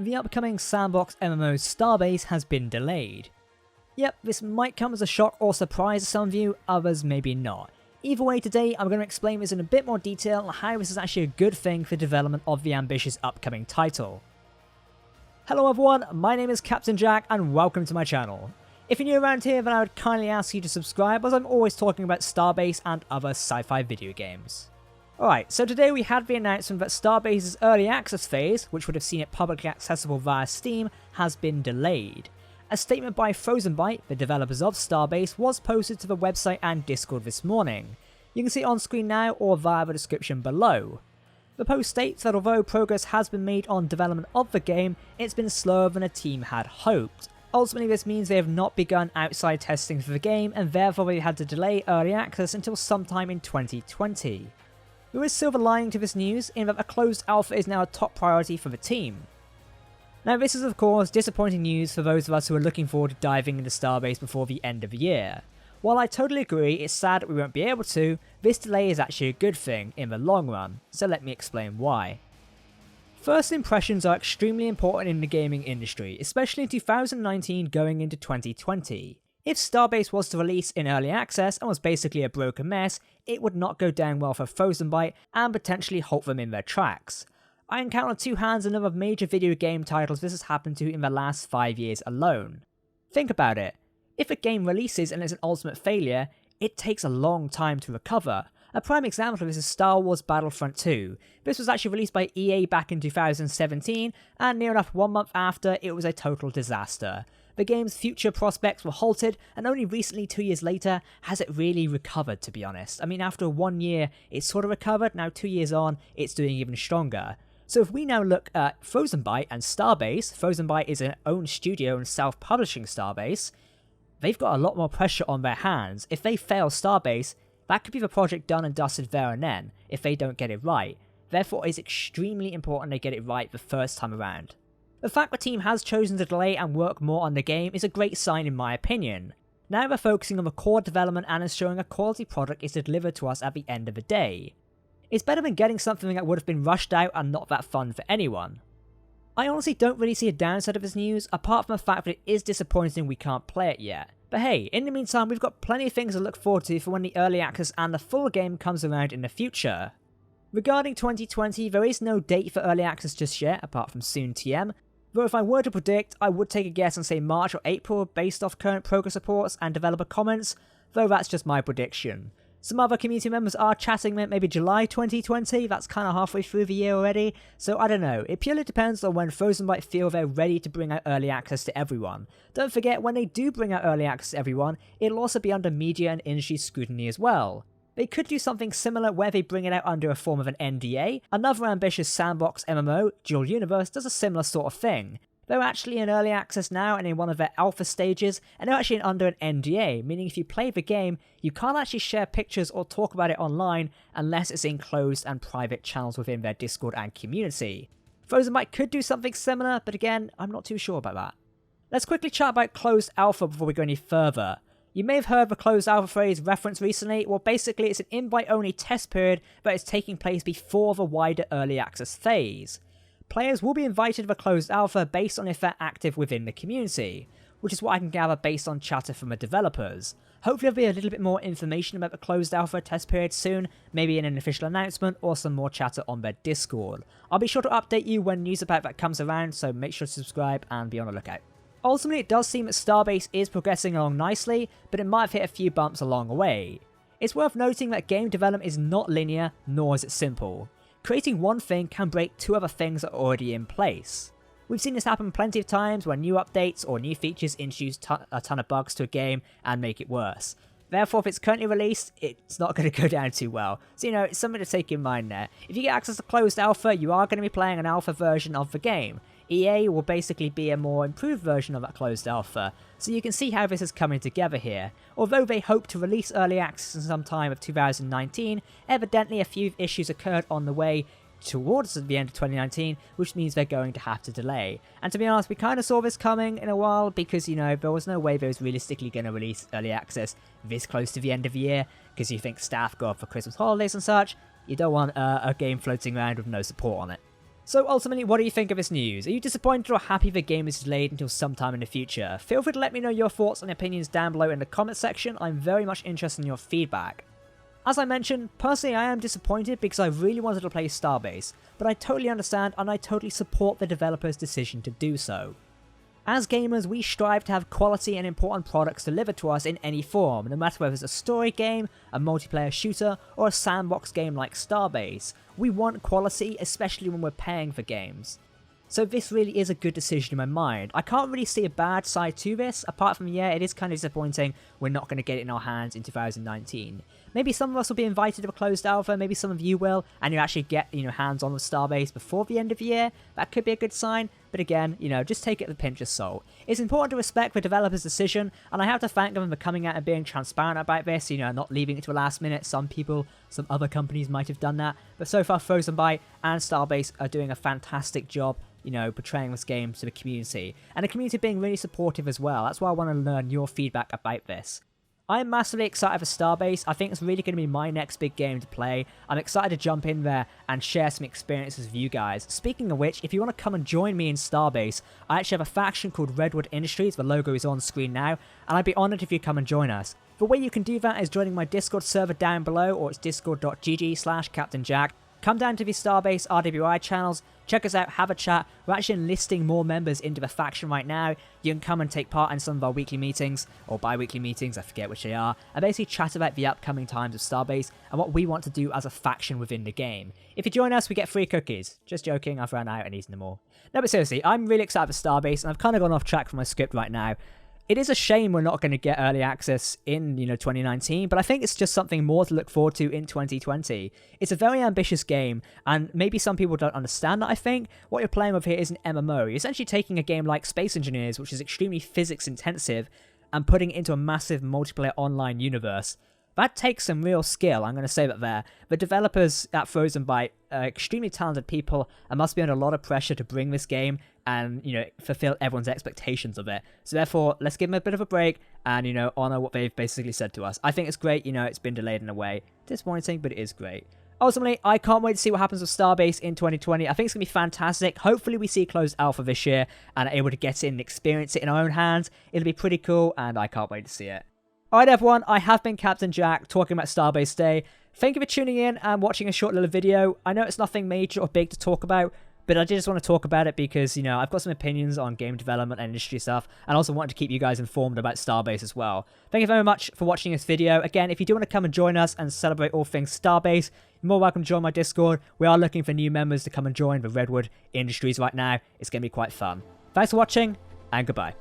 The upcoming sandbox MMO Starbase has been delayed. Yep, this might come as a shock or surprise to some of you, others maybe not. Either way, today I'm going to explain this in a bit more detail and how this is actually a good thing for the development of the ambitious upcoming title. Hello everyone, my name is Captain Jack and welcome to my channel. If you're new around here, then I would kindly ask you to subscribe, as I'm always talking about Starbase and other sci-fi video games. Alright, so today we had the announcement that Starbase's Early Access phase, which would have seen it publicly accessible via Steam, has been delayed. A statement by Frozenbyte, the developers of Starbase, was posted to the website and Discord this morning. You can see it on screen now or via the description below. The post states that although progress has been made on development of the game, it's been slower than the team had hoped. Ultimately, this means they have not begun outside testing for the game, and therefore they had to delay early access until sometime in 2020. There is silver lining to this news in that a closed alpha is now a top priority for the team. Now this is of course disappointing news for those of us who are looking forward to diving into Starbase before the end of the year. While I totally agree it's sad that we won't be able to, this delay is actually a good thing in the long run, so let me explain why. First impressions are extremely important in the gaming industry, especially in 2019 going into 2020. If Starbase was to release in early access and was basically a broken mess, it would not go down well for Frozenbyte and potentially halt them in their tracks. I can count on two hands the number of major video game titles this has happened to in the last 5 years alone. Think about it. If a game releases and is an ultimate failure, it takes a long time to recover. A prime example of this is Star Wars Battlefront 2. This was actually released by EA back in 2017, and near enough 1 month after, it was a total disaster. The game's future prospects were halted, and only recently, 2 years later, has it really recovered, to be honest. I mean, after 1 year, it sort of recovered, now 2 years on, it's doing even stronger. So if we now look at Frozenbyte and Starbase, Frozenbyte is an own studio and self-publishing Starbase, they've got a lot more pressure on their hands. If they fail Starbase, that could be the project done and dusted there and then, if they don't get it right. Therefore, it's extremely important they get it right the first time around. The fact the team has chosen to delay and work more on the game is a great sign in my opinion. Now they're focusing on the core development and ensuring a quality product is delivered to us at the end of the day. It's better than getting something that would have been rushed out and not that fun for anyone. I honestly don't really see a downside of this news, apart from the fact that it is disappointing we can't play it yet. But hey, in the meantime we've got plenty of things to look forward to for when the early access and the full game comes around in the future. Regarding 2020, there is no date for early access just yet, apart from soon TM, though if I were to predict, I would take a guess and say March or April based off current progress reports and developer comments, though that's just my prediction. Some other community members are chatting that maybe July 2020, that's kind of halfway through the year already, so I don't know, it purely depends on when Frozenbyte feel they're ready to bring out early access to everyone. Don't forget, when they do bring out early access to everyone, it'll also be under media and industry scrutiny as well. They could do something similar where they bring it out under a form of an NDA. Another ambitious sandbox MMO, Dual Universe, does a similar sort of thing. They're actually in early access now and in one of their alpha stages, and they're actually under an NDA, meaning if you play the game, you can't actually share pictures or talk about it online unless it's in closed and private channels within their Discord and community. Frozenbyte could do something similar, but again, I'm not too sure about that. Let's quickly chat about closed alpha before we go any further. You may have heard the closed alpha phrase referenced recently. Well, basically it's an invite-only test period that is taking place before the wider early access phase. Players will be invited to the closed alpha based on if they're active within the community, which is what I can gather based on chatter from the developers. Hopefully there'll be a little bit more information about the closed alpha test period soon, maybe in an official announcement or some more chatter on their Discord. I'll be sure to update you when news about that comes around, so make sure to subscribe and be on the lookout. Ultimately, it does seem that Starbase is progressing along nicely, but it might have hit a few bumps along the way. It's worth noting that game development is not linear, nor is it simple. Creating one thing can break two other things that are already in place. We've seen this happen plenty of times when new updates or new features introduce a ton of bugs to a game and make it worse. Therefore, if it's currently released, it's not going to go down too well. So, it's something to take in mind there. If you get access to closed alpha, you are going to be playing an alpha version of the game. EA will basically be a more improved version of that closed alpha, so you can see how this is coming together here. Although they hope to release early access in some time of 2019, evidently a few issues occurred on the way towards the end of 2019, which means they're going to have to delay. And to be honest, we kind of saw this coming in a while because, there was no way they was realistically going to release early access this close to the end of the year, because you think staff go off for Christmas holidays and such. You don't want a game floating around with no support on it. So ultimately, what do you think of this news? Are you disappointed or happy the game is delayed until sometime in the future? Feel free to let me know your thoughts and opinions down below in the comment section. I'm very much interested in your feedback. As I mentioned, personally I am disappointed because I really wanted to play Starbase, but I totally understand and I totally support the developer's decision to do so. As gamers, we strive to have quality and important products delivered to us in any form, no matter whether it's a story game, a multiplayer shooter, or a sandbox game like Starbase. We want quality, especially when we're paying for games. So this really is a good decision in my mind. I can't really see a bad side to this, apart from, yeah, it is kind of disappointing we're not going to get it in our hands in 2019. Maybe some of us will be invited to a closed alpha, maybe some of you will, and you actually get, hands-on with Starbase before the end of the year. That could be a good sign, but again, just take it with a pinch of salt. It's important to respect the developer's decision, and I have to thank them for coming out and being transparent about this, not leaving it to the last minute. Some other companies might have done that, but so far Frozenbyte and Starbase are doing a fantastic job portraying this game to the community, and the community being really supportive as well. That's why I want to learn your feedback about this. I'm massively excited for Starbase. I think it's really going to be my next big game to play. I'm excited to jump in there and share some experiences with you guys. Speaking of which, if you want to come and join me in Starbase, I actually have a faction called Redwood Industries. The logo is on screen now, and I'd be honoured if you come and join us. The way you can do that is joining my Discord server down below, or it's discord.gg/CaptainJack. Come down to the Starbase RWI channels, check us out, have a chat. We're actually enlisting more members into the faction right now. You can come and take part in some of our weekly meetings, or bi-weekly meetings, I forget which they are, and basically chat about the upcoming times of Starbase and what we want to do as a faction within the game. If you join us, we get free cookies. Just joking, I've run out and eaten them all. No, but seriously, I'm really excited for Starbase, and I've kind of gone off track from my script right now. It is a shame we're not going to get early access in, 2019, but I think it's just something more to look forward to in 2020. It's a very ambitious game, and maybe some people don't understand that, I think. What you're playing with here is an MMO. You're essentially taking a game like Space Engineers, which is extremely physics intensive, and putting it into a massive multiplayer online universe. That takes some real skill, I'm going to say that there. The developers at Frozenbyte are extremely talented people and must be under a lot of pressure to bring this game and, fulfill everyone's expectations of it. So therefore, let's give them a bit of a break and, honour what they've basically said to us. I think it's great, it's been delayed in a way. Disappointing, but it is great. Ultimately, I can't wait to see what happens with Starbase in 2020. I think it's going to be fantastic. Hopefully we see closed alpha this year and are able to get in and experience it in our own hands. It'll be pretty cool, and I can't wait to see it. Alright everyone, I have been Captain Jack talking about Starbase Day. Thank you for tuning in and watching a short little video. I know it's nothing major or big to talk about, but I just want to talk about it because, I've got some opinions on game development and industry stuff, and also wanted to keep you guys informed about Starbase as well. Thank you very much for watching this video. Again, if you do want to come and join us and celebrate all things Starbase, you're more welcome to join my Discord. We are looking for new members to come and join the Redwood Industries right now. It's going to be quite fun. Thanks for watching, and goodbye.